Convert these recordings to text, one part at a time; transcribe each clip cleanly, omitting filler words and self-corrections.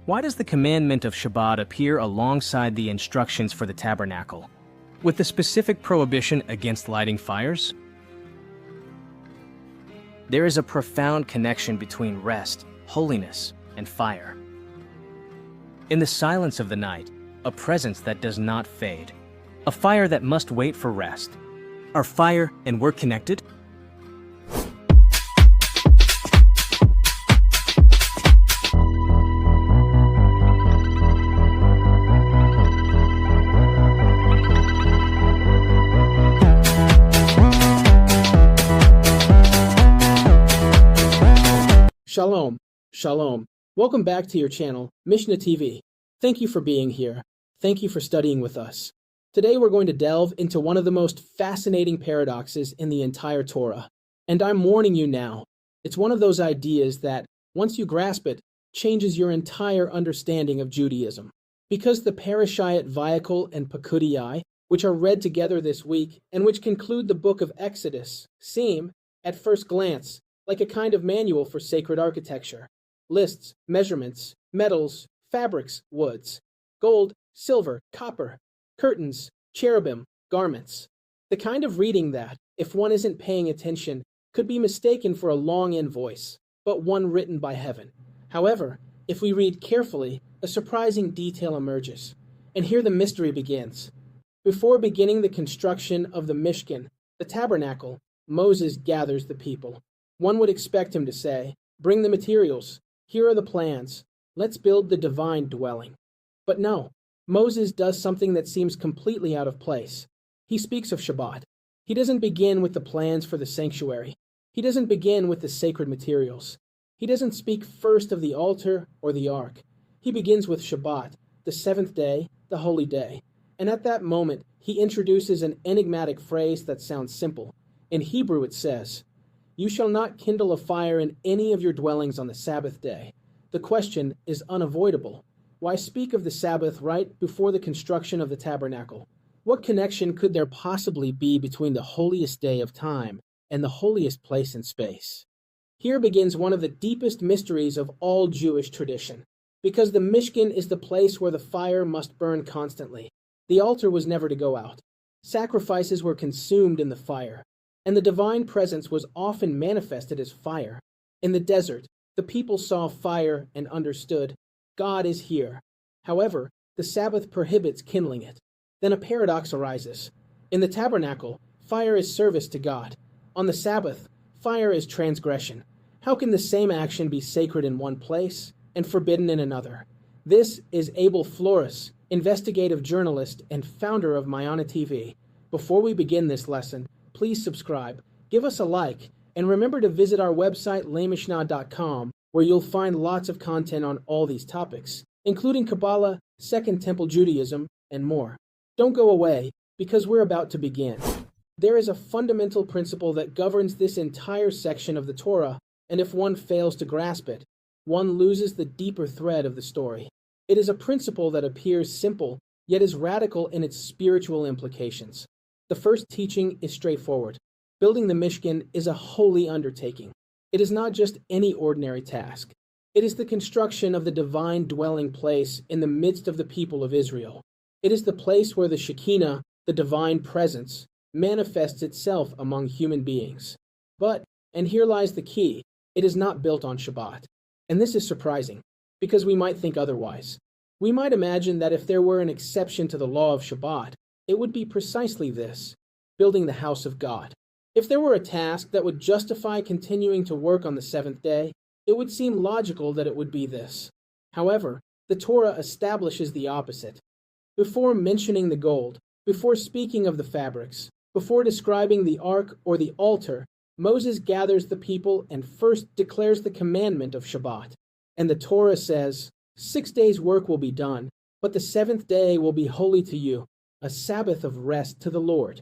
Why does the commandment of Shabbat appear alongside the instructions for the tabernacle, with the specific prohibition against lighting fires? There is a profound connection between rest, holiness, and fire. In the silence of the night, a presence that does not fade, a fire that must wait for rest. Are fire and work connected? Shalom, Shalom. Welcome back to your channel, Mishnah TV. Thank you for being here. Thank you for studying with us. Today we're going to delve into one of the most fascinating paradoxes in the entire Torah. And I'm warning you now, it's one of those ideas that, once you grasp it, changes your entire understanding of Judaism. Because the parashot Vayakel and Pekudei, which are read together this week and which conclude the book of Exodus, seem, at first glance, like a kind of manual for sacred architecture. Lists, measurements, metals, fabrics, woods, gold, silver, copper, curtains, cherubim, garments. The kind of reading that, if one isn't paying attention, could be mistaken for a long invoice, but one written by heaven. However, if we read carefully, a surprising detail emerges. And here the mystery begins. Before beginning the construction of the Mishkan, the tabernacle, Moses gathers the people. One would expect him to say, "Bring the materials. Here are the plans. Let's build the divine dwelling." But no, Moses does something that seems completely out of place. He speaks of Shabbat. He doesn't begin with the plans for the sanctuary. He doesn't begin with the sacred materials. He doesn't speak first of the altar or the ark. He begins with Shabbat, the seventh day, the holy day. And at that moment, he introduces an enigmatic phrase that sounds simple. In Hebrew it says, "You shall not kindle a fire in any of your dwellings on the Sabbath day." The question is unavoidable. Why speak of the Sabbath right before the construction of the tabernacle? What connection could there possibly be between the holiest day of time and the holiest place in space? Here begins one of the deepest mysteries of all Jewish tradition. Because the Mishkan is the place where the fire must burn constantly. The altar was never to go out. Sacrifices were consumed in the fire. And the divine presence was often manifested as fire. In the desert, the people saw fire and understood, God is here. However, the Sabbath prohibits kindling it. Then a paradox arises. In the tabernacle, fire is service to God. On the Sabbath, fire is transgression. How can the same action be sacred in one place and forbidden in another? This is Abel Flores, investigative journalist and founder of Mayana TV. Before we begin this lesson, please subscribe, give us a like, and remember to visit our website lemishnah.com, where you'll find lots of content on all these topics, including Kabbalah, Second Temple Judaism, and more. Don't go away, because we're about to begin. There is a fundamental principle that governs this entire section of the Torah, and if one fails to grasp it, one loses the deeper thread of the story. It is a principle that appears simple, yet is radical in its spiritual implications. The first teaching is straightforward. Building the Mishkan is a holy undertaking. It is not just any ordinary task. It is the construction of the divine dwelling place in the midst of the people of Israel. It is the place where the Shekinah, the divine presence, manifests itself among human beings. But, and here lies the key, it is not built on Shabbat. And this is surprising, because we might think otherwise. We might imagine that if there were an exception to the law of Shabbat, it would be precisely this, building the house of God. If there were a task that would justify continuing to work on the seventh day, it would seem logical that it would be this. However, the Torah establishes the opposite. Before mentioning the gold, before speaking of the fabrics, before describing the ark or the altar, Moses gathers the people and first declares the commandment of Shabbat. And the Torah says, 6 days' work will be done, but the seventh day will be holy to you, a Sabbath of rest to the Lord.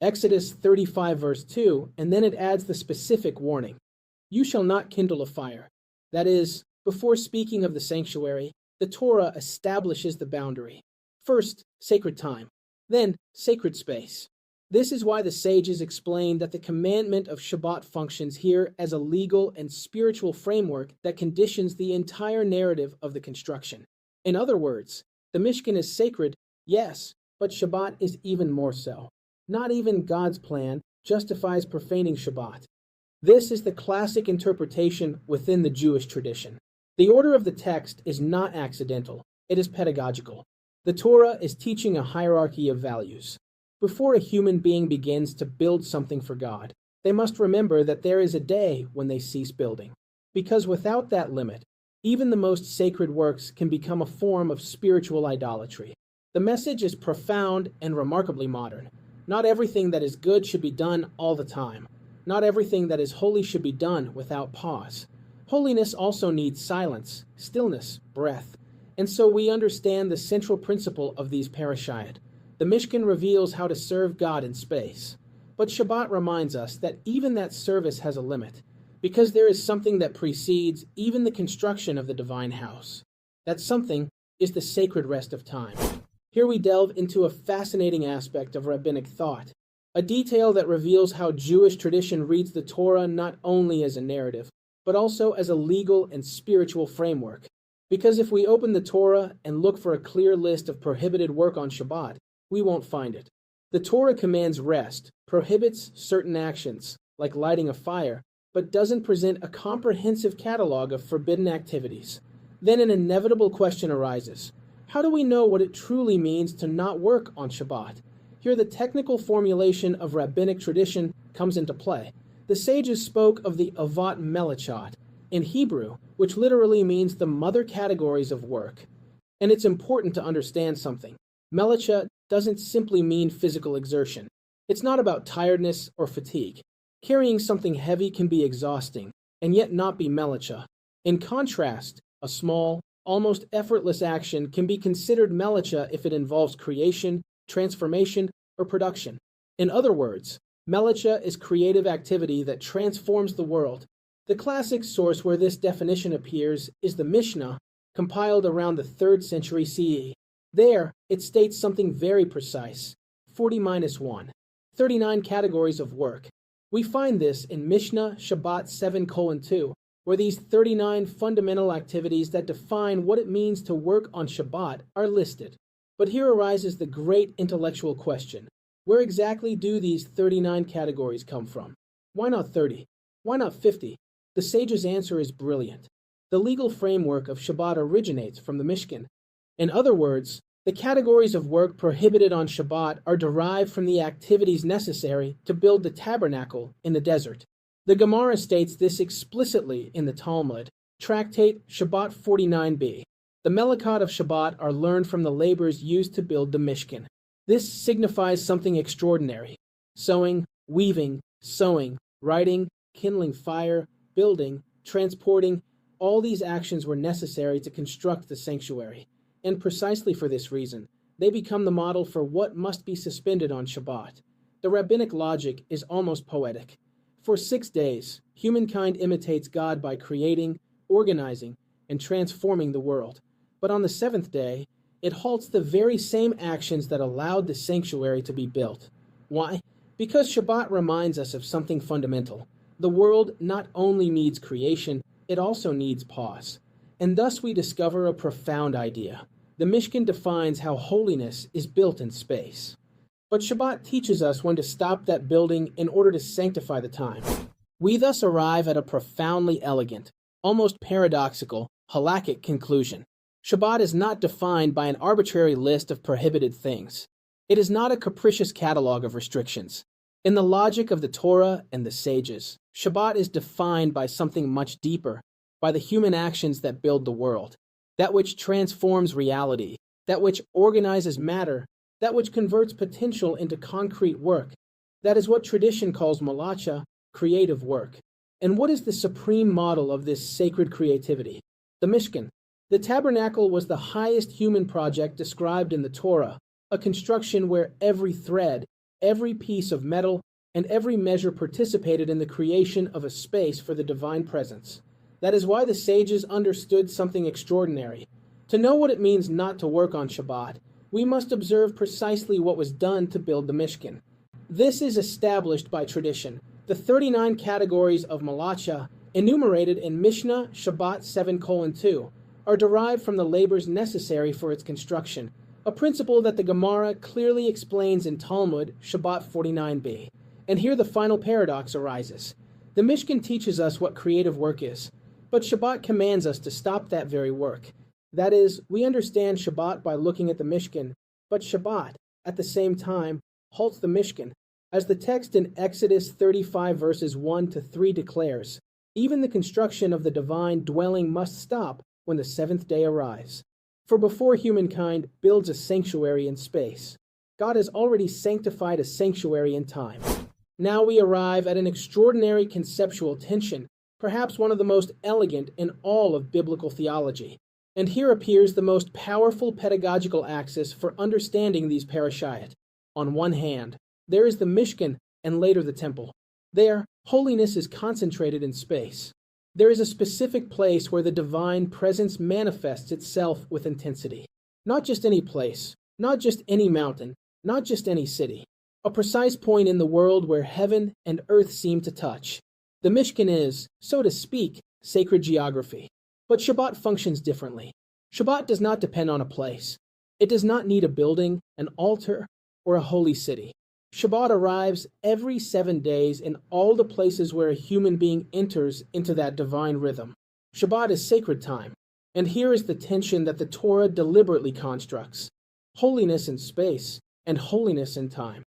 Exodus 35 verse 2, and then it adds the specific warning. You shall not kindle a fire. That is, before speaking of the sanctuary, the Torah establishes the boundary. First, sacred time. Then, sacred space. This is why the sages explain that the commandment of Shabbat functions here as a legal and spiritual framework that conditions the entire narrative of the construction. In other words, the Mishkan is sacred, yes, but Shabbat is even more so. Not even God's plan justifies profaning Shabbat. This is the classic interpretation within the Jewish tradition. The order of the text is not accidental, it is pedagogical. The Torah is teaching a hierarchy of values. Before a human being begins to build something for God, they must remember that there is a day when they cease building. Because without that limit, even the most sacred works can become a form of spiritual idolatry. The message is profound and remarkably modern. Not everything that is good should be done all the time. Not everything that is holy should be done without pause. Holiness also needs silence, stillness, breath. And so we understand the central principle of these parashot. The Mishkan reveals how to serve God in space. But Shabbat reminds us that even that service has a limit, because there is something that precedes even the construction of the divine house. That something is the sacred rest of time. Here we delve into a fascinating aspect of rabbinic thought, a detail that reveals how Jewish tradition reads the Torah not only as a narrative, but also as a legal and spiritual framework. Because if we open the Torah and look for a clear list of prohibited work on Shabbat, we won't find it. The Torah commands rest, prohibits certain actions, like lighting a fire, but doesn't present a comprehensive catalog of forbidden activities. Then an inevitable question arises. How do we know what it truly means to not work on Shabbat? Here the technical formulation of rabbinic tradition comes into play. The sages spoke of the avat melachot, in Hebrew, which literally means the mother categories of work. And it's important to understand something. Melachot doesn't simply mean physical exertion. It's not about tiredness or fatigue. Carrying something heavy can be exhausting, and yet not be melachah. In contrast, a small, almost effortless action can be considered melachah if it involves creation, transformation, or production. In other words, melachah is creative activity that transforms the world. The classic source where this definition appears is the Mishnah, compiled around the 3rd century CE. There, it states something very precise, 40-1, 39 categories of work. We find this in Mishnah Shabbat 7:2, where these 39 fundamental activities that define what it means to work on Shabbat are listed. But here arises the great intellectual question. Where exactly do these 39 categories come from? Why not 30? Why not 50? The sage's answer is brilliant. The legal framework of Shabbat originates from the Mishkan. In other words, the categories of work prohibited on Shabbat are derived from the activities necessary to build the tabernacle in the desert. The Gemara states this explicitly in the Talmud, Tractate Shabbat 49b. The melachot of Shabbat are learned from the labors used to build the Mishkan. This signifies something extraordinary. Sewing, weaving, sewing, writing, kindling fire, building, transporting, all these actions were necessary to construct the sanctuary. And precisely for this reason, they become the model for what must be suspended on Shabbat. The rabbinic logic is almost poetic. For 6 days, humankind imitates God by creating, organizing, and transforming the world. But on the 7th day, it halts the very same actions that allowed the sanctuary to be built. Why? Because Shabbat reminds us of something fundamental. The world not only needs creation, it also needs pause. And thus we discover a profound idea. The Mishkan defines how holiness is built in space. But Shabbat teaches us when to stop that building in order to sanctify the time. We thus arrive at a profoundly elegant, almost paradoxical, halakhic conclusion. Shabbat is not defined by an arbitrary list of prohibited things. It is not a capricious catalog of restrictions. In the logic of the Torah and the sages, Shabbat is defined by something much deeper, by the human actions that build the world, that which transforms reality, that which organizes matter, that which converts potential into concrete work. That is what tradition calls malacha, creative work. And what is the supreme model of this sacred creativity? The Mishkan. The tabernacle was the highest human project described in the Torah, a construction where every thread, every piece of metal, and every measure participated in the creation of a space for the divine presence. That is why the sages understood something extraordinary. To know what it means not to work on Shabbat, we must observe precisely what was done to build the Mishkan. This is established by tradition. The 39 categories of malacha, enumerated in Mishnah Shabbat 7:2, are derived from the labors necessary for its construction, a principle that the Gemara clearly explains in Talmud Shabbat 49b. And here the final paradox arises. The Mishkan teaches us what creative work is, but Shabbat commands us to stop that very work. That is, we understand Shabbat by looking at the Mishkan, but Shabbat, at the same time, halts the Mishkan. As the text in Exodus 35 verses 1-3 declares, even the construction of the divine dwelling must stop when the seventh day arrives. For before humankind builds a sanctuary in space, God has already sanctified a sanctuary in time. Now we arrive at an extraordinary conceptual tension, perhaps one of the most elegant in all of biblical theology. And here appears the most powerful pedagogical axis for understanding these parashot. On one hand, there is the Mishkan and later the temple. There, holiness is concentrated in space. There is a specific place where the divine presence manifests itself with intensity. Not just any place, not just any mountain, not just any city. A precise point in the world where heaven and earth seem to touch. The Mishkan is, so to speak, sacred geography. But Shabbat functions differently. Shabbat does not depend on a place. It does not need a building, an altar, or a holy city. Shabbat arrives every 7 days in all the places where a human being enters into that divine rhythm. Shabbat is sacred time. And here is the tension that the Torah deliberately constructs. Holiness in space and holiness in time.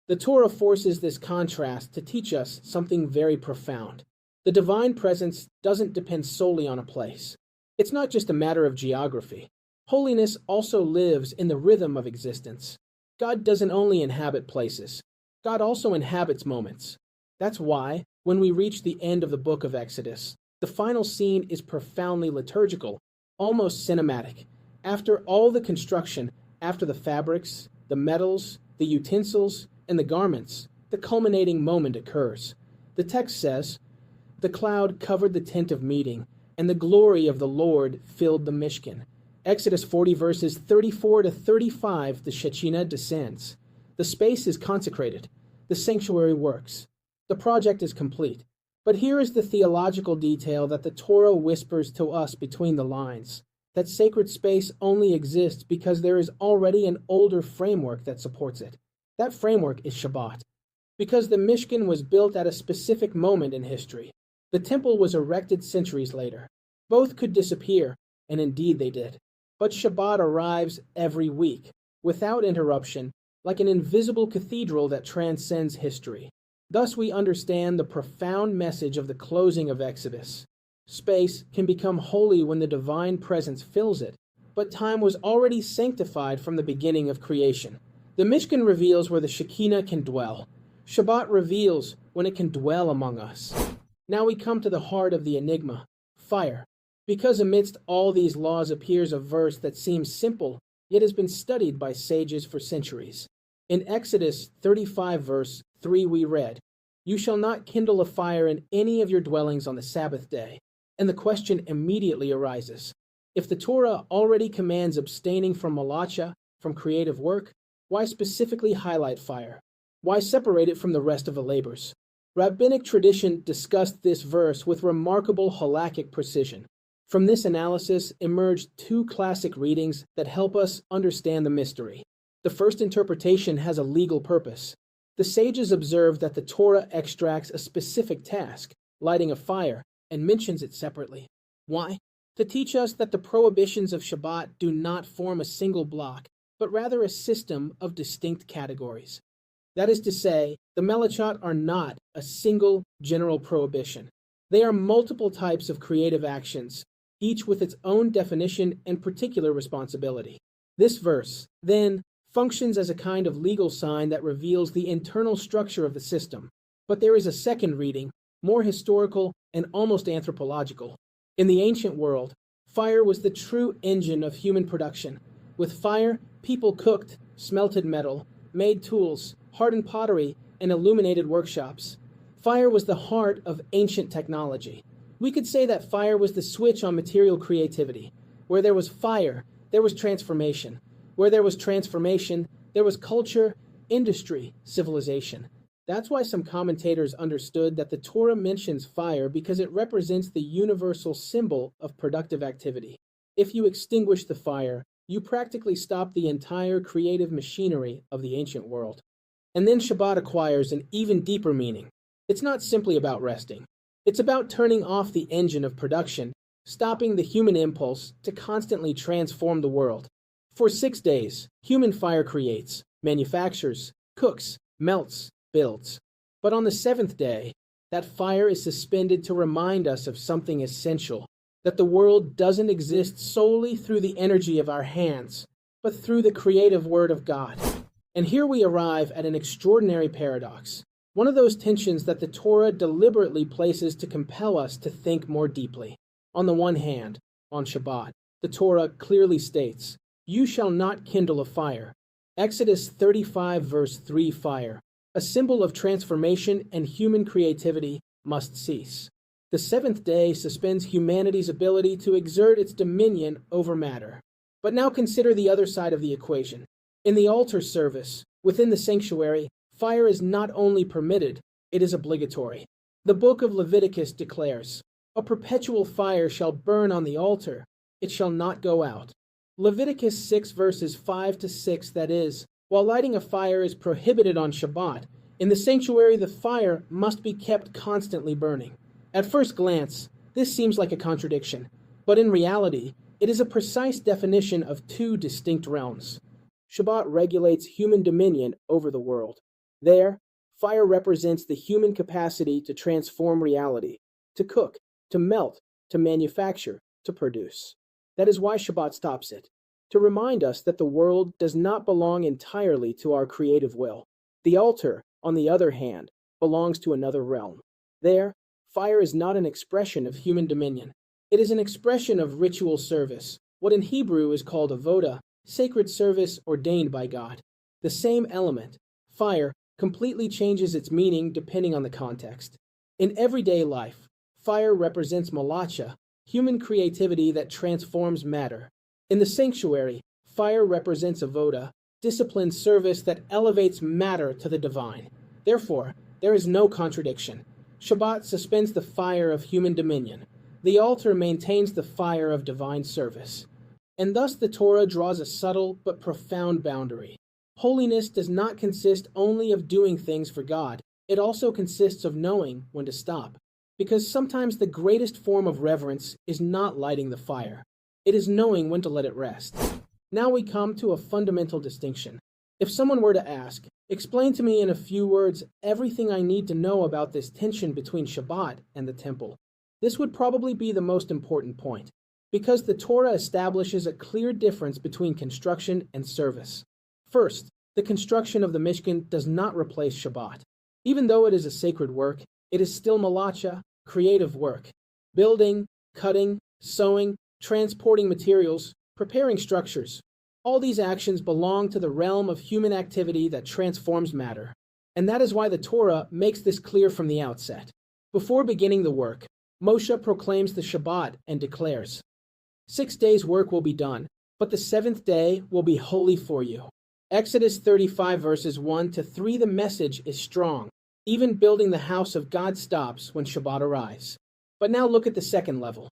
The Torah forces this contrast to teach us something very profound. The divine presence doesn't depend solely on a place. It's not just a matter of geography. Holiness also lives in the rhythm of existence. God doesn't only inhabit places. God also inhabits moments. That's why, when we reach the end of the book of Exodus, the final scene is profoundly liturgical, almost cinematic. After all the construction, after the fabrics, the metals, the utensils, and the garments, the culminating moment occurs. The text says, "The cloud covered the tent of meeting, and the glory of the Lord filled the Mishkan." Exodus 40 verses 34-35, the Shekinah descends. The space is consecrated. The sanctuary works. The project is complete. But here is the theological detail that the Torah whispers to us between the lines. That sacred space only exists because there is already an older framework that supports it. That framework is Shabbat. Because the Mishkan was built at a specific moment in history. The temple was erected centuries later. Both could disappear, and indeed they did. But Shabbat arrives every week, without interruption, like an invisible cathedral that transcends history. Thus we understand the profound message of the closing of Exodus. Space can become holy when the divine presence fills it, but time was already sanctified from the beginning of creation. The Mishkan reveals where the Shekinah can dwell. Shabbat reveals when it can dwell among us. Now we come to the heart of the enigma, fire. Because amidst all these laws appears a verse that seems simple, yet has been studied by sages for centuries. In Exodus 35 verse 3 we read, "You shall not kindle a fire in any of your dwellings on the Sabbath day." And the question immediately arises. If the Torah already commands abstaining from malacha, from creative work, why specifically highlight fire? Why separate it from the rest of the labors? Rabbinic tradition discussed this verse with remarkable halakhic precision. From this analysis emerged two classic readings that help us understand the mystery. The first interpretation has a legal purpose. The sages observed that the Torah extracts a specific task, lighting a fire, and mentions it separately. Why? To teach us that the prohibitions of Shabbat do not form a single block, but rather a system of distinct categories. That is to say, the melachot are not a single general prohibition. They are multiple types of creative actions, each with its own definition and particular responsibility. This verse, then, functions as a kind of legal sign that reveals the internal structure of the system. But there is a second reading, more historical and almost anthropological. In the ancient world, fire was the true engine of human production. With fire, people cooked, smelted metal, made tools, hardened pottery, and illuminated workshops. Fire was the heart of ancient technology. We could say that fire was the switch on material creativity. Where there was fire, there was transformation. Where there was transformation, there was culture, industry, civilization. That's why some commentators understood that the Torah mentions fire because it represents the universal symbol of productive activity. If you extinguish the fire, you practically stop the entire creative machinery of the ancient world. And then Shabbat acquires an even deeper meaning. It's not simply about resting. It's about turning off the engine of production, stopping the human impulse to constantly transform the world. For 6 days, human fire creates, manufactures, cooks, melts, builds. But on the 7th day, that fire is suspended to remind us of something essential, that the world doesn't exist solely through the energy of our hands, but through the creative word of God. And here we arrive at an extraordinary paradox, one of those tensions that the Torah deliberately places to compel us to think more deeply. On the one hand, on Shabbat, the Torah clearly states, "You shall not kindle a fire." Exodus 35 verse 3 fire, a symbol of transformation and human creativity, must cease. The 7th day suspends humanity's ability to exert its dominion over matter. But now consider the other side of the equation. In the altar service, within the sanctuary, fire is not only permitted, it is obligatory. The book of Leviticus declares, "A perpetual fire shall burn on the altar, it shall not go out." Leviticus 6 verses 5 to 6, that is, while lighting a fire is prohibited on Shabbat, in the sanctuary the fire must be kept constantly burning. At first glance, this seems like a contradiction, but in reality, it is a precise definition of two distinct realms. Shabbat regulates human dominion over the world. There, fire represents the human capacity to transform reality, to cook, to melt, to manufacture, to produce. That is why Shabbat stops it, to remind us that the world does not belong entirely to our creative will. The altar, on the other hand, belongs to another realm. There, fire is not an expression of human dominion. It is an expression of ritual service, what in Hebrew is called avoda, sacred service ordained by God. The same element, fire, completely changes its meaning depending on the context. In everyday life, fire represents malacha, human creativity that transforms matter. In the sanctuary, fire represents avoda, disciplined service that elevates matter to the divine. Therefore, there is no contradiction. Shabbat suspends the fire of human dominion. The altar maintains the fire of divine service. And thus the Torah draws a subtle but profound boundary. Holiness does not consist only of doing things for God. It also consists of knowing when to stop. Because sometimes the greatest form of reverence is not lighting the fire. It is knowing when to let it rest. Now we come to a fundamental distinction. If someone were to ask, explain to me in a few words everything I need to know about this tension between Shabbat and the temple, this would probably be the most important point, because the Torah establishes a clear difference between construction and service. First, the construction of the Mishkan does not replace Shabbat. Even though it is a sacred work, it is still malacha, creative work. Building, cutting, sewing, transporting materials, preparing structures. All these actions belong to the realm of human activity that transforms matter. And that is why the Torah makes this clear from the outset. Before beginning the work, Moshe proclaims the Shabbat and declares, 6 days' work will be done, but the 7th day will be holy for you. Exodus 35 verses 1 to 3, the message is strong. Even building the house of God stops when Shabbat arrives. But now look at the second level.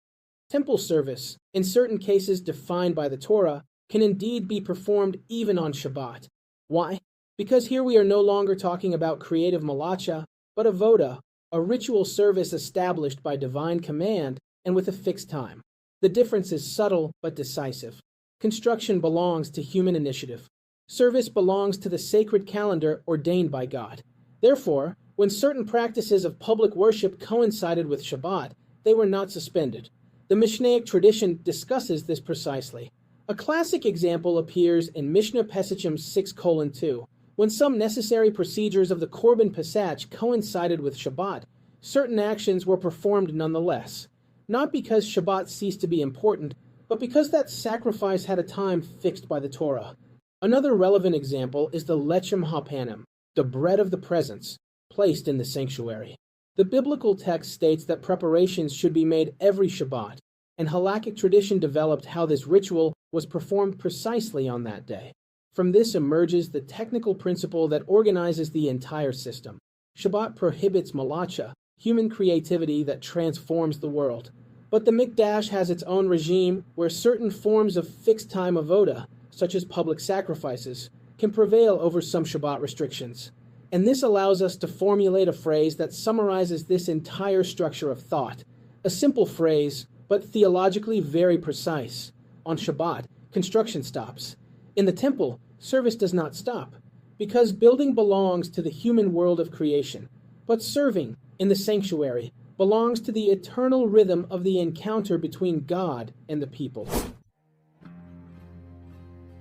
Temple service, in certain cases defined by the Torah, can indeed be performed even on Shabbat. Why? Because here we are no longer talking about creative malacha, but avoda, a ritual service established by divine command and with a fixed time. The difference is subtle but decisive. Construction belongs to human initiative. Service belongs to the sacred calendar ordained by God. Therefore, when certain practices of public worship coincided with Shabbat, they were not suspended. The Mishnaic tradition discusses this precisely. A classic example appears in Mishnah Pesachim 6:2. When some necessary procedures of the Korban Pesach coincided with Shabbat, certain actions were performed nonetheless, not because Shabbat ceased to be important, but because that sacrifice had a time fixed by the Torah. Another relevant example is the lechem hapanim, the bread of the presence, placed in the sanctuary. The biblical text states that preparations should be made every Shabbat, and halakhic tradition developed how this ritual was performed precisely on that day. From this emerges the technical principle that organizes the entire system. Shabbat prohibits malacha, human creativity that transforms the world. But the Mikdash has its own regime where certain forms of fixed-time avoda, such as public sacrifices, can prevail over some Shabbat restrictions. And this allows us to formulate a phrase that summarizes this entire structure of thought. A simple phrase, but theologically very precise. On Shabbat, construction stops. In the temple, service does not stop, because building belongs to the human world of creation. But serving, in the sanctuary, belongs to the eternal rhythm of the encounter between God and the people.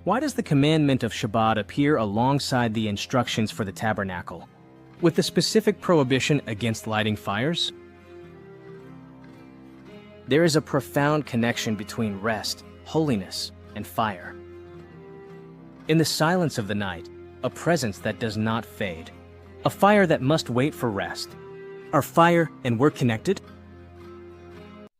Why does the commandment of Shabbat appear alongside the instructions for the tabernacle, with the specific prohibition against lighting fires? There is a profound connection between rest, holiness, and fire. In the silence of the night, a presence that does not fade, a fire that must wait for rest. Are fire and we're connected?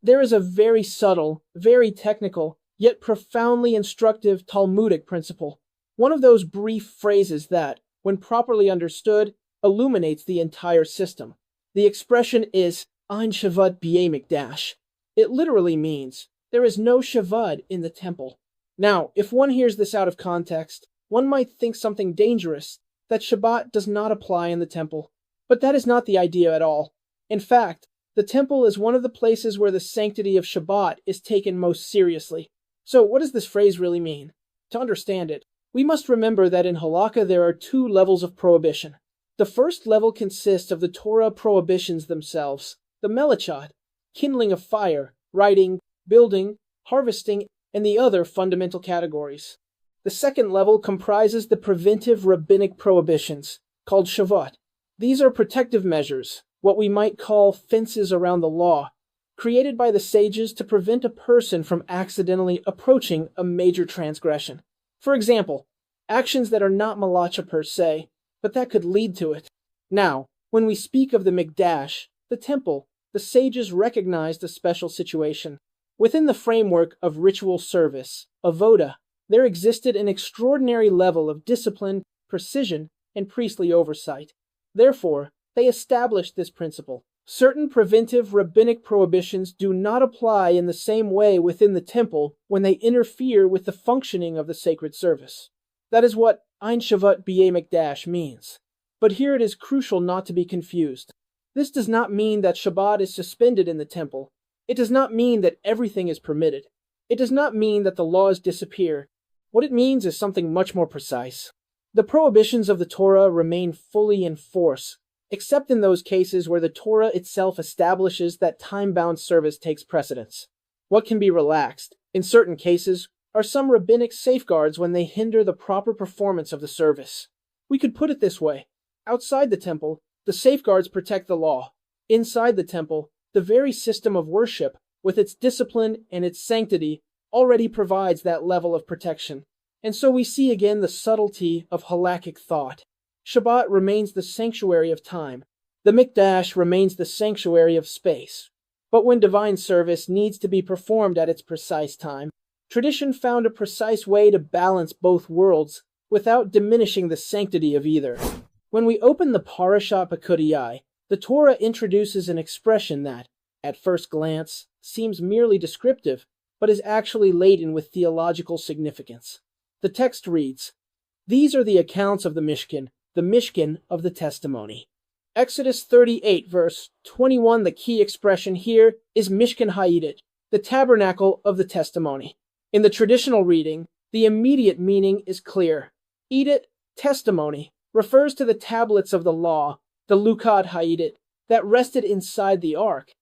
There is a very subtle, very technical, yet profoundly instructive Talmudic principle. One of those brief phrases that, when properly understood, illuminates the entire system. The expression is Ein Shabbat B'yei Mikdash. It literally means, there is no Shabbat in the temple. Now, if one hears this out of context, one might think something dangerous, that Shabbat does not apply in the temple. But that is not the idea at all. In fact, the temple is one of the places where the sanctity of Shabbat is taken most seriously. So what does this phrase really mean? To understand it, we must remember that in halakha there are two levels of prohibition. The first level consists of the Torah prohibitions themselves, the melachot, kindling of fire, writing, building, harvesting, and the other fundamental categories. The second level comprises the preventive rabbinic prohibitions, called shavat. These are protective measures, what we might call fences around the law, created by the sages to prevent a person from accidentally approaching a major transgression. For example, actions that are not malacha per se, but that could lead to it. Now, when we speak of the Mikdash, the temple, the sages recognized a special situation. Within the framework of ritual service, avoda, there existed an extraordinary level of discipline, precision, and priestly oversight. Therefore, they established this principle. Certain preventive rabbinic prohibitions do not apply in the same way within the temple when they interfere with the functioning of the sacred service. That is what Ein Shabbat B'yei Mikdash means. But here it is crucial not to be confused. This does not mean that Shabbat is suspended in the temple. It does not mean that everything is permitted. It does not mean that the laws disappear. What it means is something much more precise. The prohibitions of the Torah remain fully in force, except in those cases where the Torah itself establishes that time-bound service takes precedence. What can be relaxed, in certain cases, are some rabbinic safeguards when they hinder the proper performance of the service. We could put it this way. Outside the temple, the safeguards protect the law. Inside the temple, the very system of worship, with its discipline and its sanctity, already provides that level of protection. And so we see again the subtlety of halakhic thought. Shabbat remains the sanctuary of time. The Mikdash remains the sanctuary of space. But when divine service needs to be performed at its precise time, tradition found a precise way to balance both worlds without diminishing the sanctity of either. When we open the parashot Pekudei, the Torah introduces an expression that, at first glance, seems merely descriptive, but is actually laden with theological significance. The text reads, "These are the accounts of the Mishkan of the testimony." Exodus 38, verse 21, the key expression here is Mishkan Ha'edit, the tabernacle of the testimony. In the traditional reading, the immediate meaning is clear. Edit, testimony, refers to the tablets of the law, the Lukat Ha'edit, that rested inside the Ark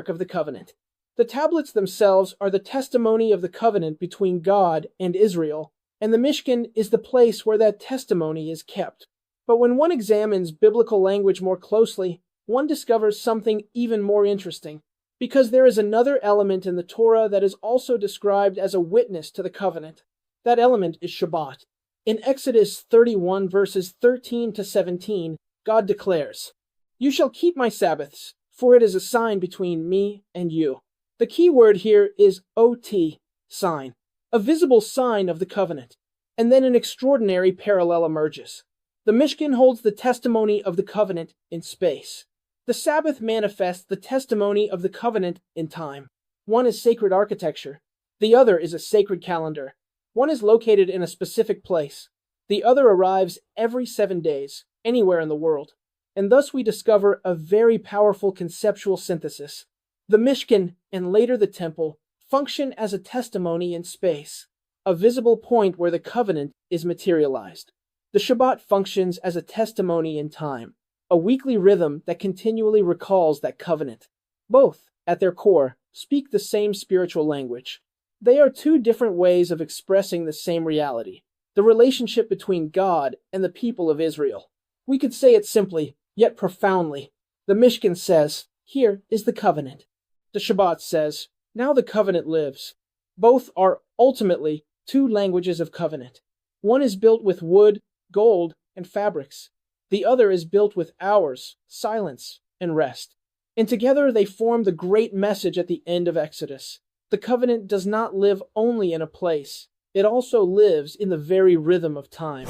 of the Covenant. The tablets themselves are the testimony of the covenant between God and Israel, and the Mishkan is the place where that testimony is kept. But when one examines biblical language more closely, one discovers something even more interesting, because there is another element in the Torah that is also described as a witness to the covenant. That element is Shabbat. In Exodus 31 verses 13 to 17, God declares, "You shall keep my Sabbaths, for it is a sign between me and you." The key word here is OT, sign, a visible sign of the covenant. And then an extraordinary parallel emerges. The Mishkan holds the testimony of the covenant in space. The Sabbath manifests the testimony of the covenant in time. One is sacred architecture. The other is a sacred calendar. One is located in a specific place. The other arrives every 7 days, anywhere in the world. And thus we discover a very powerful conceptual synthesis. The Mishkan, and later the temple, function as a testimony in space, a visible point where the covenant is materialized. The Shabbat functions as a testimony in time, a weekly rhythm that continually recalls that covenant. Both, at their core, speak the same spiritual language. They are two different ways of expressing the same reality, the relationship between God and the people of Israel. We could say it simply, yet profoundly. The Mishkan says, "Here is the covenant." The Shabbat says, "Now the covenant lives." Both are ultimately two languages of covenant. One is built with wood, gold, and fabrics. The other is built with hours, silence, and rest. And together they form the great message at the end of Exodus. The covenant does not live only in a place. It also lives in the very rhythm of time.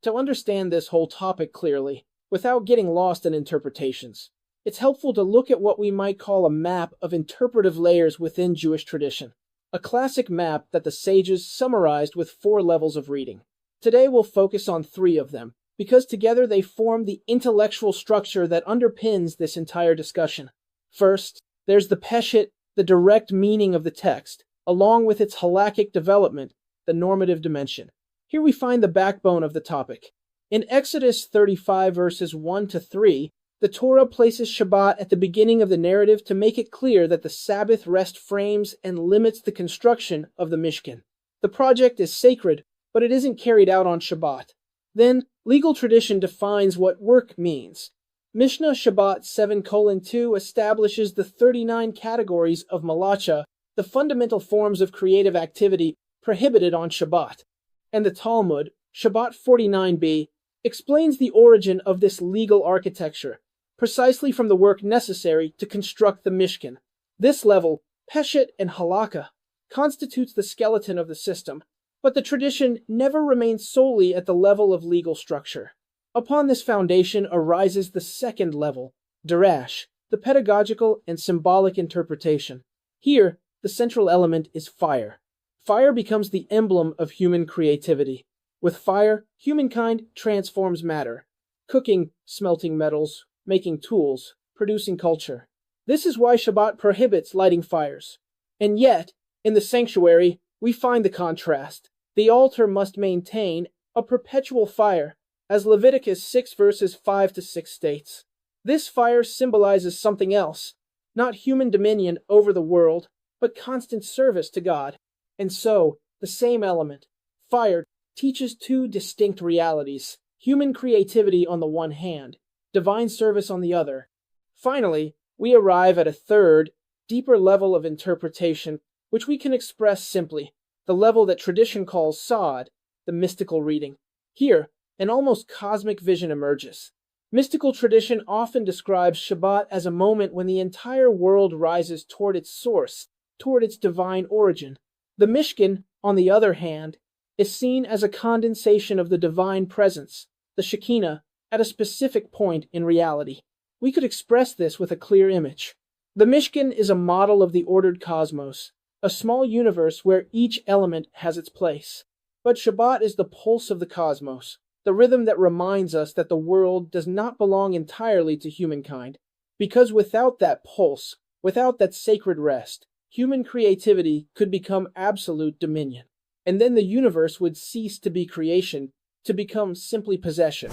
To understand this whole topic clearly, without getting lost in interpretations, it's helpful to look at what we might call a map of interpretive layers within Jewish tradition. A classic map that the sages summarized with 4 levels of reading. Today we'll focus on 3 of them, because together they form the intellectual structure that underpins this entire discussion. First, there's the parashot, the direct meaning of the text, along with its halakhic development, the normative dimension. Here we find the backbone of the topic. In Exodus 35 verses 1 to 3, the Torah places Shabbat at the beginning of the narrative to make it clear that the Sabbath rest frames and limits the construction of the Mishkan. The project is sacred, but it isn't carried out on Shabbat. Then, legal tradition defines what work means. Mishnah Shabbat 7:2 establishes the 39 categories of malacha, the fundamental forms of creative activity prohibited on Shabbat. And the Talmud, Shabbat 49b, explains the origin of this legal architecture, precisely from the work necessary to construct the Mishkan. This level, parashot and halakha, constitutes the skeleton of the system, but the tradition never remains solely at the level of legal structure. Upon this foundation arises the second level, darash, the pedagogical and symbolic interpretation. Here, the central element is fire. Fire becomes the emblem of human creativity. With fire, humankind transforms matter, cooking, smelting metals, making tools, producing culture. This is why Shabbat prohibits lighting fires. And yet, in the sanctuary, we find the contrast. The altar must maintain a perpetual fire, as Leviticus 6 verses 5 to 6 states. This fire symbolizes something else, not human dominion over the world, but constant service to God. And so, the same element, fire, teaches 2 distinct realities, human creativity on the one hand, divine service on the other. Finally, we arrive at a third, deeper level of interpretation, which we can express simply, the level that tradition calls sod, the mystical reading. Here, an almost cosmic vision emerges. Mystical tradition often describes Shabbat as a moment when the entire world rises toward its source, toward its divine origin. The Mishkan, on the other hand, is seen as a condensation of the divine presence, the Shekinah, at a specific point in reality. We could express this with a clear image. The Mishkan is a model of the ordered cosmos, a small universe where each element has its place. But Shabbat is the pulse of the cosmos, the rhythm that reminds us that the world does not belong entirely to humankind. Because without that pulse, without that sacred rest, human creativity could become absolute dominion. And then the universe would cease to be creation, to become simply possession.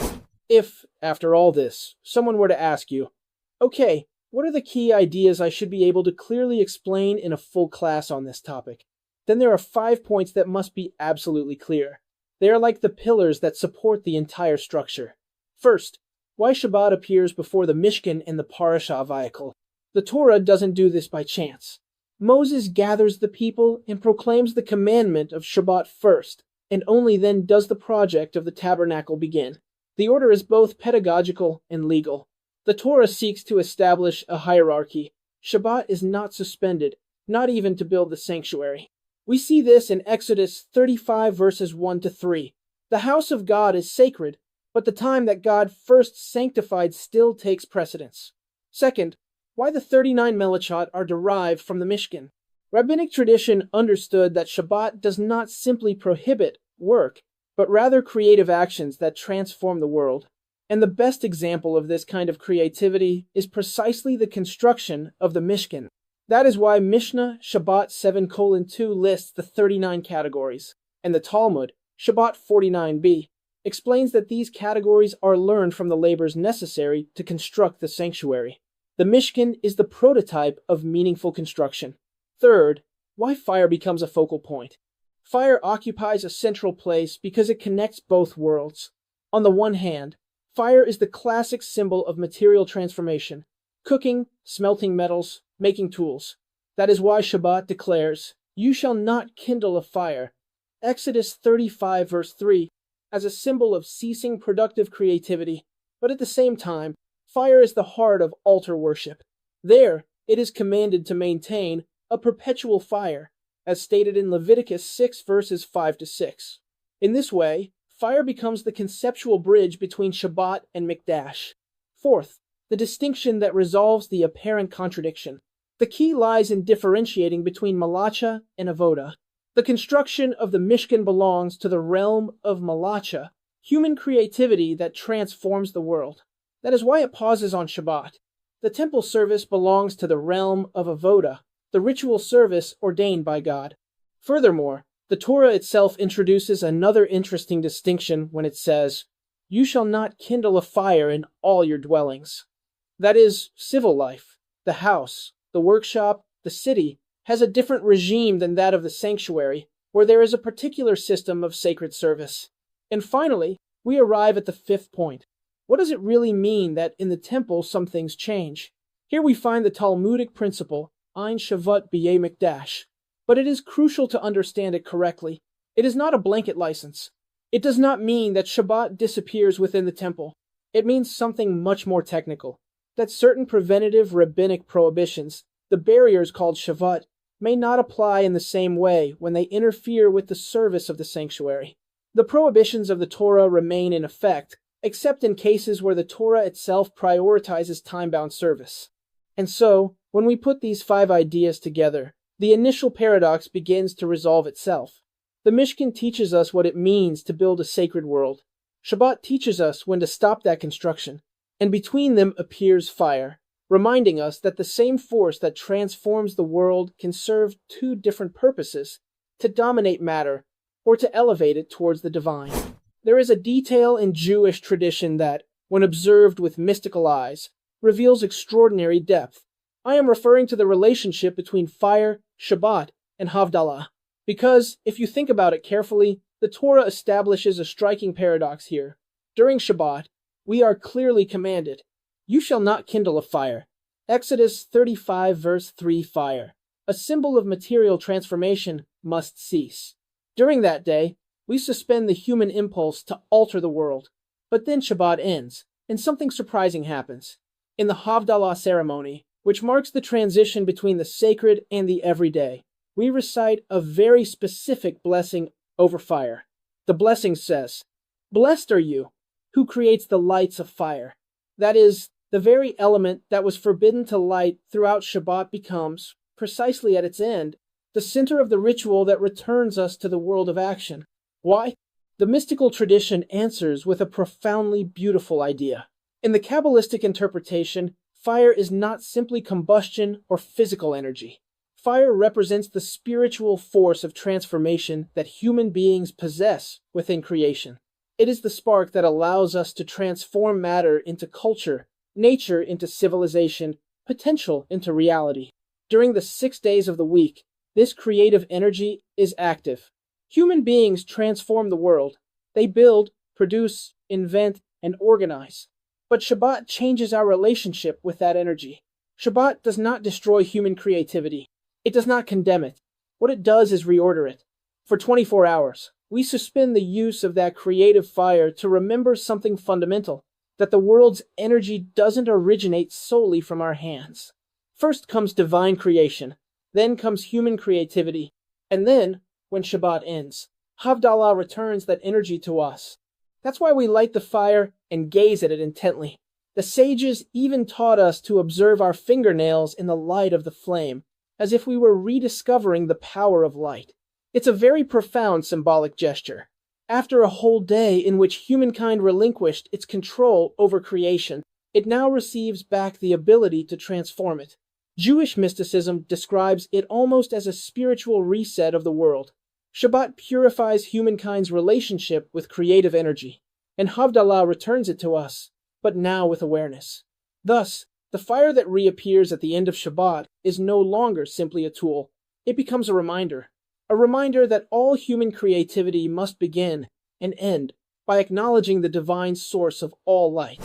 If, after all this, someone were to ask you, okay, what are the key ideas I should be able to clearly explain in a full class on this topic? Then there are 5 points that must be absolutely clear. They are like the pillars that support the entire structure. First, why Shabbat appears before the Mishkan and the parashah Vayakel. The Torah doesn't do this by chance. Moses gathers the people and proclaims the commandment of Shabbat first, and only then does the project of the tabernacle begin. The order is both pedagogical and legal. The Torah seeks to establish a hierarchy. Shabbat is not suspended, not even to build the sanctuary. We see this in Exodus 35 verses 1 to 3, The house of God is sacred, but the time that God first sanctified still takes precedence. Second, why the 39 melachot are derived from the Mishkan. Rabbinic tradition understood that Shabbat does not simply prohibit work, but rather creative actions that transform the world. And the best example of this kind of creativity is precisely the construction of the Mishkan. That is why Mishnah Shabbat 7:2 lists the 39 categories, and the Talmud, Shabbat 49b, explains that these categories are learned from the labors necessary to construct the sanctuary. The Mishkan is the prototype of meaningful construction. Third, why fire becomes a focal point. Fire occupies a central place because it connects both worlds. On the one hand, fire is the classic symbol of material transformation, cooking, smelting metals, making tools. That is why Shabbat declares, "You shall not kindle a fire," Exodus 35 verse 3, as a symbol of ceasing productive creativity. But at the same time, fire is the heart of altar worship. There, it is commanded to maintain a perpetual fire, as stated in Leviticus 6 verses 5-6. In this way, fire becomes the conceptual bridge between Shabbat and Mikdash. Fourth, the distinction that resolves the apparent contradiction. The key lies in differentiating between malacha and avoda. The construction of the Mishkan belongs to the realm of malacha, human creativity that transforms the world. That is why it pauses on Shabbat. The temple service belongs to the realm of avoda, the ritual service ordained by God. Furthermore, the Torah itself introduces another interesting distinction when it says, "You shall not kindle a fire in all your dwellings." That is, civil life, the house, the workshop, the city, has a different regime than that of the sanctuary, where there is a particular system of sacred service. And finally, we arrive at the fifth point. What does it really mean that in the temple some things change? Here we find the Talmudic principle, Ein Shavat B'yei Mikdash. But it is crucial to understand it correctly. It is not a blanket license. It does not mean that Shabbat disappears within the temple. It means something much more technical. That certain preventative rabbinic prohibitions, the barriers called Shavat, may not apply in the same way when they interfere with the service of the sanctuary. The prohibitions of the Torah remain in effect, except in cases where the Torah itself prioritizes time-bound service. And so, when we put these 5 ideas together, the initial paradox begins to resolve itself. The Mishkan teaches us what it means to build a sacred world. Shabbat teaches us when to stop that construction, and between them appears fire, reminding us that the same force that transforms the world can serve 2 different purposes, to dominate matter or to elevate it towards the divine. There is a detail in Jewish tradition that, when observed with mystical eyes, reveals extraordinary depth. I am referring to the relationship between fire, Shabbat, and Havdalah, because, if you think about it carefully, the Torah establishes a striking paradox here. During Shabbat, we are clearly commanded, "You shall not kindle a fire." Exodus 35 verse 3 fire, a symbol of material transformation, must cease. During that day, we suspend the human impulse to alter the world. But then Shabbat ends, and something surprising happens. In the Havdalah ceremony, which marks the transition between the sacred and the everyday, we recite a very specific blessing over fire. The blessing says, "Blessed are you, who creates the lights of fire." That is, the very element that was forbidden to light throughout Shabbat becomes, precisely at its end, the center of the ritual that returns us to the world of action. Why? The mystical tradition answers with a profoundly beautiful idea. In the Kabbalistic interpretation, fire is not simply combustion or physical energy. Fire represents the spiritual force of transformation that human beings possess within creation. It is the spark that allows us to transform matter into culture, nature into civilization, potential into reality. During the 6 days of the week, this creative energy is active. Human beings transform the world. They build, produce, invent, and organize. But Shabbat changes our relationship with that energy. Shabbat does not destroy human creativity. It does not condemn it. What it does is reorder it. For 24 hours, we suspend the use of that creative fire to remember something fundamental, that the world's energy doesn't originate solely from our hands. First comes divine creation, then comes human creativity, and then, when Shabbat ends, Havdalah returns that energy to us. That's why we light the fire and gaze at it intently. The sages even taught us to observe our fingernails in the light of the flame, as if we were rediscovering the power of light. It's a very profound symbolic gesture. After a whole day in which humankind relinquished its control over creation, it now receives back the ability to transform it. Jewish mysticism describes it almost as a spiritual reset of the world. Shabbat purifies humankind's relationship with creative energy, and Havdalah returns it to us, but now with awareness. Thus, the fire that reappears at the end of Shabbat is no longer simply a tool. It becomes a reminder that all human creativity must begin and end by acknowledging the divine source of all light.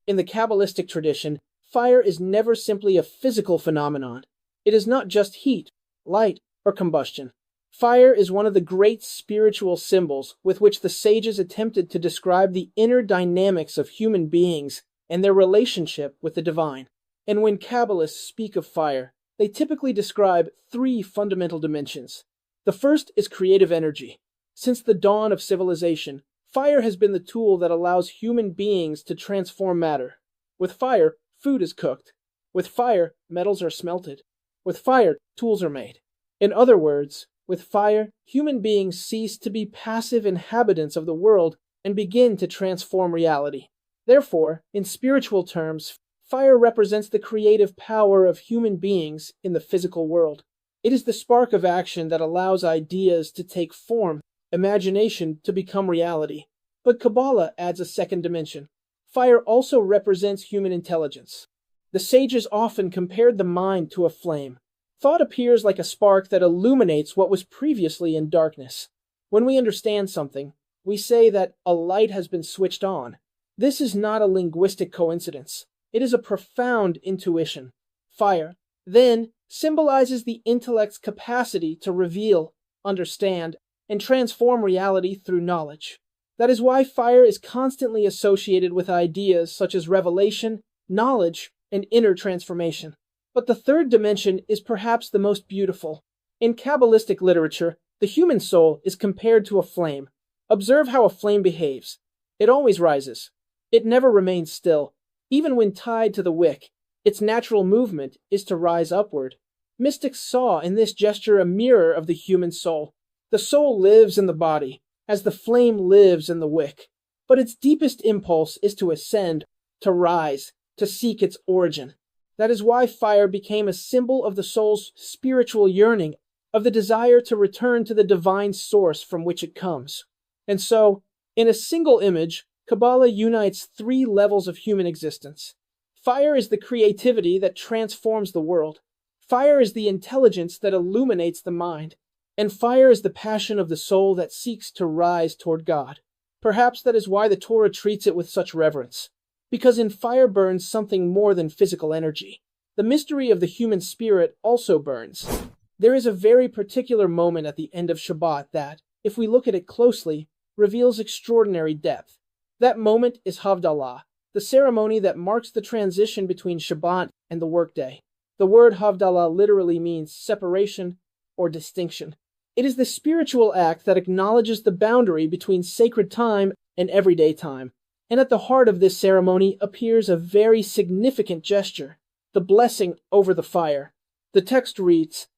In the Kabbalistic tradition, fire is never simply a physical phenomenon. It is not just heat, light, or combustion. Fire is one of the great spiritual symbols with which the sages attempted to describe the inner dynamics of human beings and their relationship with the divine. And when Kabbalists speak of fire, they typically describe three fundamental dimensions. The first is creative energy. Since the dawn of civilization, fire has been the tool that allows human beings to transform matter. With fire, food is cooked. With fire, metals are smelted. With fire, tools are made. In other words, with fire, human beings cease to be passive inhabitants of the world and begin to transform reality. Therefore, in spiritual terms, fire represents the creative power of human beings in the physical world. It is the spark of action that allows ideas to take form, imagination to become reality. But Kabbalah adds a second dimension. Fire also represents human intelligence. The sages often compared the mind to a flame. Thought appears like a spark that illuminates what was previously in darkness. When we understand something, we say that a light has been switched on. This is not a linguistic coincidence. It is a profound intuition. Fire, then, symbolizes the intellect's capacity to reveal, understand, and transform reality through knowledge. That is why fire is constantly associated with ideas such as revelation, knowledge, and inner transformation. But the third dimension is perhaps the most beautiful. In Kabbalistic literature, the human soul is compared to a flame. Observe how a flame behaves. It always rises. It never remains still. Even when tied to the wick, its natural movement is to rise upward. Mystics saw in this gesture a mirror of the human soul. The soul lives in the body, as the flame lives in the wick. But its deepest impulse is to ascend, to rise, to seek its origin. That is why fire became a symbol of the soul's spiritual yearning, of the desire to return to the divine source from which it comes. And so, in a single image, Kabbalah unites three levels of human existence. Fire is the creativity that transforms the world. Fire is the intelligence that illuminates the mind. And fire is the passion of the soul that seeks to rise toward God. Perhaps that is why the Torah treats it with such reverence. Because in fire burns something more than physical energy. The mystery of the human spirit also burns. There is a very particular moment at the end of Shabbat that, if we look at it closely, reveals extraordinary depth. That moment is Havdalah, the ceremony that marks the transition between Shabbat and the workday. The word Havdalah literally means separation or distinction. It is the spiritual act that acknowledges the boundary between sacred time and everyday time. And at the heart of this ceremony appears a very significant gesture, the blessing over the fire. The text reads,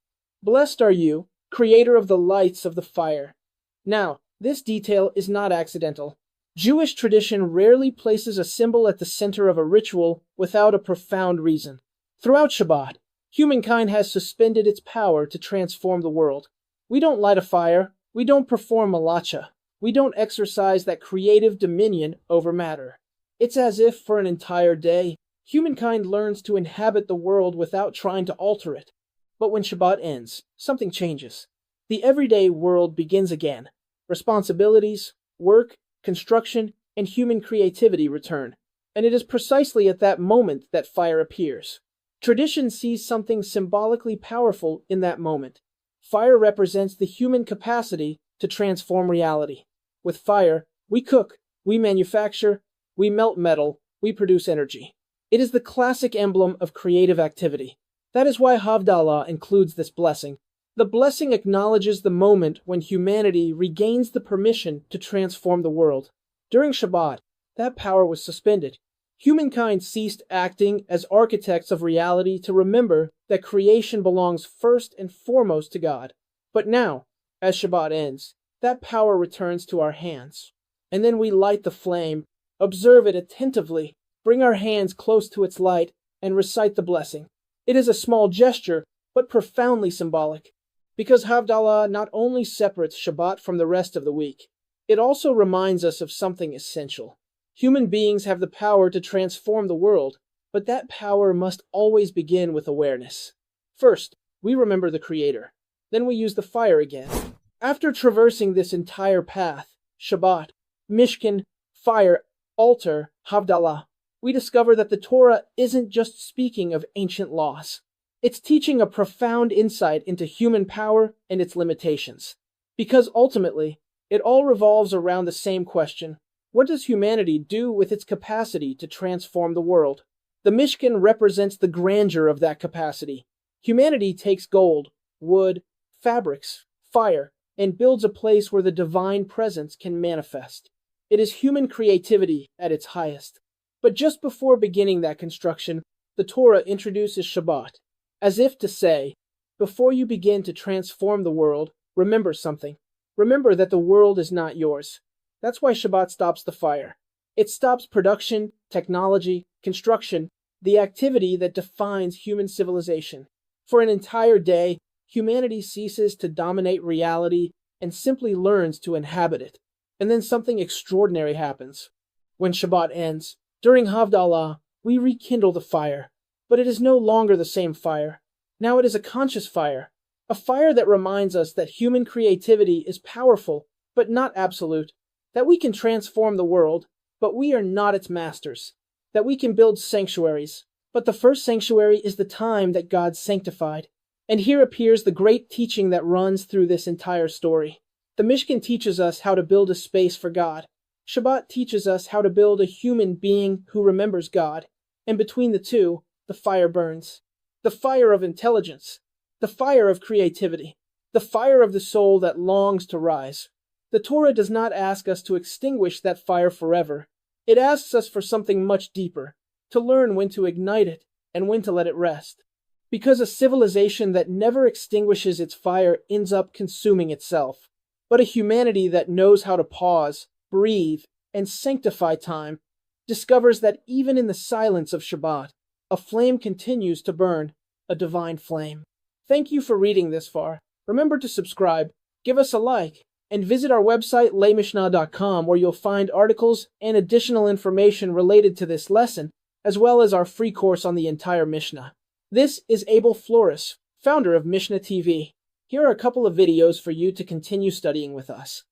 "Blessed are you, creator of the lights of the fire." Now, this detail is not accidental. Jewish tradition rarely places a symbol at the center of a ritual without a profound reason. Throughout Shabbat, humankind has suspended its power to transform the world. We don't light a fire, we don't perform malacha. We don't exercise that creative dominion over matter. It's as if, for an entire day, humankind learns to inhabit the world without trying to alter it. But when Shabbat ends, something changes. The everyday world begins again. Responsibilities, work, construction, and human creativity return. And it is precisely at that moment that fire appears. Tradition sees something symbolically powerful in that moment. Fire represents the human capacity to transform reality. With fire, we cook, we manufacture, we melt metal, we produce energy. It is the classic emblem of creative activity. That is why Havdalah includes this blessing. The blessing acknowledges the moment when humanity regains the permission to transform the world. During Shabbat, that power was suspended. Humankind ceased acting as architects of reality to remember that creation belongs first and foremost to God. But now, as Shabbat ends, that power returns to our hands. And then we light the flame, observe it attentively, bring our hands close to its light, and recite the blessing. It is a small gesture, but profoundly symbolic, because Havdalah not only separates Shabbat from the rest of the week, it also reminds us of something essential. Human beings have the power to transform the world, but that power must always begin with awareness. First, we remember the Creator. Then we use the fire again. After traversing this entire path, Shabbat, Mishkan, fire, altar, Havdalah, we discover that the Torah isn't just speaking of ancient laws. It's teaching a profound insight into human power and its limitations. Because ultimately, it all revolves around the same question: what does humanity do with its capacity to transform the world? The Mishkan represents the grandeur of that capacity. Humanity takes gold, wood, fabrics, fire, and builds a place where the divine presence can manifest. It is human creativity at its highest. But just before beginning that construction, the Torah introduces Shabbat, as if to say, before you begin to transform the world, remember something. Remember that the world is not yours. That's why Shabbat stops the fire. It stops production, technology, construction, the activity that defines human civilization. For an entire day, humanity ceases to dominate reality and simply learns to inhabit it. And then something extraordinary happens. When Shabbat ends, during Havdalah, we rekindle the fire. But it is no longer the same fire. Now it is a conscious fire. A fire that reminds us that human creativity is powerful, but not absolute. That we can transform the world, but we are not its masters. That we can build sanctuaries, but the first sanctuary is the time that God sanctified. And here appears the great teaching that runs through this entire story. The Mishkan teaches us how to build a space for God. Shabbat teaches us how to build a human being who remembers God. And between the two, the fire burns. The fire of intelligence. The fire of creativity. The fire of the soul that longs to rise. The Torah does not ask us to extinguish that fire forever. It asks us for something much deeper, to learn when to ignite it and when to let it rest. Because a civilization that never extinguishes its fire ends up consuming itself. But a humanity that knows how to pause, breathe, and sanctify time discovers that even in the silence of Shabbat, a flame continues to burn, a divine flame. Thank you for reading this far. Remember to subscribe, give us a like, and visit our website laymishnah.com, where you'll find articles and additional information related to this lesson, as well as our free course on the entire Mishnah. This is Abel Flores, founder of Mishnah TV. Here are a couple of videos for you to continue studying with us.